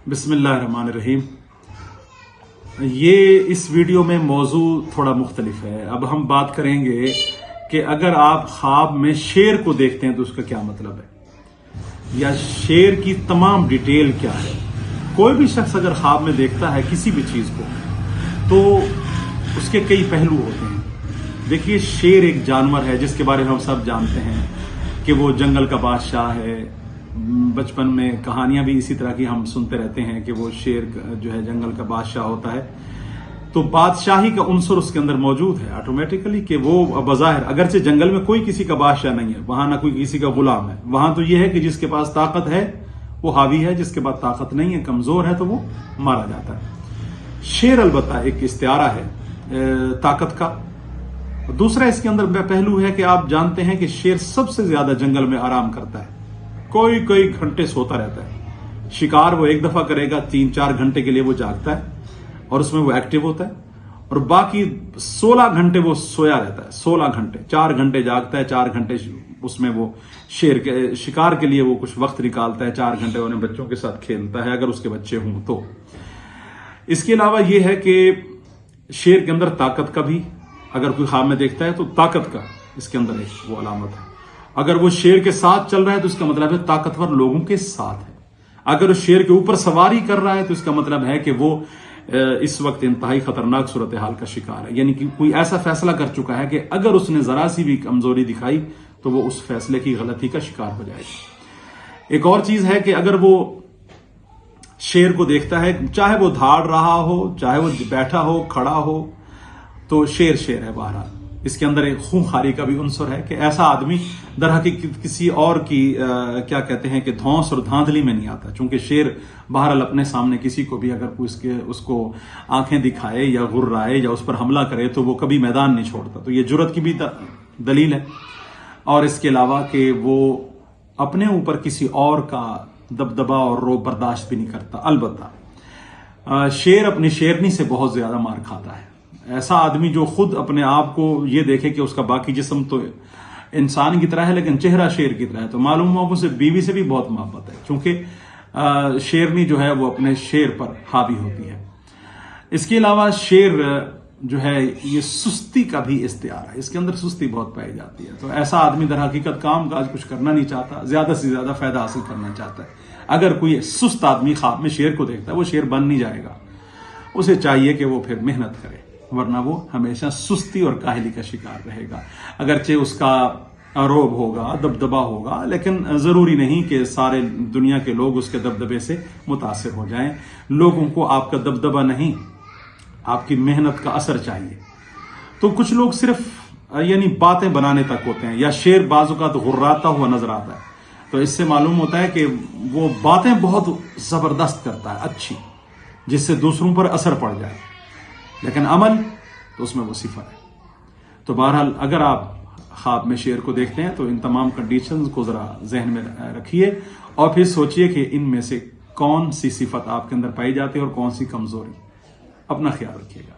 बिस्मिल्लाहिर्रहमानिर्रहीम। ये इस वीडियो में मौजू थोड़ा मुख्तलिफ है। अब हम बात करेंगे कि अगर आप ख्वाब में शेर को देखते हैं तो उसका क्या मतलब है, या शेर की तमाम डिटेल क्या है। कोई भी शख्स अगर ख्वाब में देखता है किसी भी चीज को तो उसके कई पहलू होते हैं। देखिए, शेर एक जानवर है जिसके बारे में हम सब जानते हैं कि वो जंगल का बादशाह है। बचपन में कहानियां भी इसी तरह की हम सुनते रहते हैं कि वो शेर जो है जंगल का बादशाह होता है। तो बादशाही का उनसर उसके अंदर मौजूद है ऑटोमेटिकली, कि वो बज़ाहिर अगरचे जंगल में कोई किसी का बादशाह नहीं है, वहां ना कोई किसी का गुलाम है। वहां तो ये है कि जिसके पास ताकत है वो हावी है, जिसके पास ताकत नहीं है, कमजोर है, तो वो मारा जाता है। शेर अलबत्ता एक इस्तिआरा है ताकत का। दूसरा इसके अंदर पहलू है कि आप जानते हैं कि शेर सबसे ज्यादा जंगल में आराम करता है, कई घंटे सोता रहता है। शिकार वो एक दफा करेगा, 3-4 घंटे के लिए वो जागता है और उसमें वो एक्टिव होता है, और बाकी 16 घंटे वो सोया रहता है। 16 घंटे, 4 घंटे जागता है, 4 घंटे उसमें वो शेर के शिकार के लिए वो कुछ वक्त निकालता है, 4 घंटे उन्हें बच्चों के साथ खेलता है अगर उसके बच्चे हों तो। इसके अलावा ये है कि शेर के अंदर ताकत का भी, अगर कोई ख्वाब में देखता है तो ताकत का इसके अंदर एक वो अलामत है। अगर वो शेर के साथ चल रहा है तो इसका मतलब है ताकतवर लोगों के साथ है। अगर वो शेर के ऊपर सवारी कर रहा है तो इसका मतलब है कि वो इस वक्त इंतहाई खतरनाक सूरत हाल का शिकार है, यानी कि कोई ऐसा फैसला कर चुका है कि अगर उसने जरा सी भी कमजोरी दिखाई तो वो उस फैसले की गलती का शिकार हो जाएगा। एक और चीज है कि अगर वो शेर को देखता है, चाहे वो धाड़ रहा हो, चाहे वो बैठा हो, खड़ा हो, तो शेर शेर है। बहरहाल इसके अंदर एक खूंखारी का भी उनसर है कि ऐसा आदमी दरहकीकत किसी और की क्या कहते हैं कि धौंस और धांधली में नहीं आता। चूंकि शेर बहरहाल अपने सामने किसी को भी अगर उसको आंखें दिखाए या गुर्राए या उस पर हमला करे तो वो कभी मैदान नहीं छोड़ता। तो ये जुर्रत की भी दलील है। और इसके अलावा कि वो अपने ऊपर किसी और का दबदबा और रोब बर्दाश्त भी नहीं करता। अलबत्ता शेर अपनी शेरनी से बहुत ज्यादा मार खाता है। ऐसा आदमी जो खुद अपने आप को ये देखे कि उसका बाकी जिस्म तो इंसान की तरह है लेकिन चेहरा शेर की तरह है, तो मालूम हुआ उसे बीवी से भी बहुत मोहब्बत है, क्योंकि शेरनी जो है वो अपने शेर पर हावी होती है। इसके अलावा शेर जो है ये सुस्ती का भी इस्तिआरा है, इसके अंदर सुस्ती बहुत पाई जाती है। तो ऐसा आदमी दर हकीकत काम काज कुछ करना नहीं चाहता, ज्यादा से ज्यादा फायदा हासिल करना चाहता है। अगर कोई सुस्त आदमी ख्वाब में शेर को देखता है, वो शेर बन नहीं जाएगा। उसे चाहिए कि वो फिर मेहनत करे, वरना वो हमेशा सुस्ती और काहली का शिकार रहेगा। अगरचे उसका आरोप होगा, दबदबा होगा, लेकिन जरूरी नहीं कि सारे दुनिया के लोग उसके दबदबे से मुतासिर हो जाएं। लोगों को आपका दबदबा नहीं, आपकी मेहनत का असर चाहिए। तो कुछ लोग सिर्फ यानी बातें बनाने तक होते हैं, या शेर बाजू का तो गुर्राता हुआ नजर आता है, तो इससे मालूम होता है कि वो बातें बहुत जबरदस्त करता है, अच्छी, जिससे दूसरों पर असर पड़ जाए, लेकिन अमल तो उसमें वो सिफर है। तो बहरहाल अगर आप ख्वाब में शेर को देखते हैं तो इन तमाम कंडीशंस को जरा जहन में रखिए और फिर सोचिए कि इनमें से कौन सी सिफत आपके अंदर पाई जाती है और कौन सी कमजोरी। अपना ख्याल रखिएगा।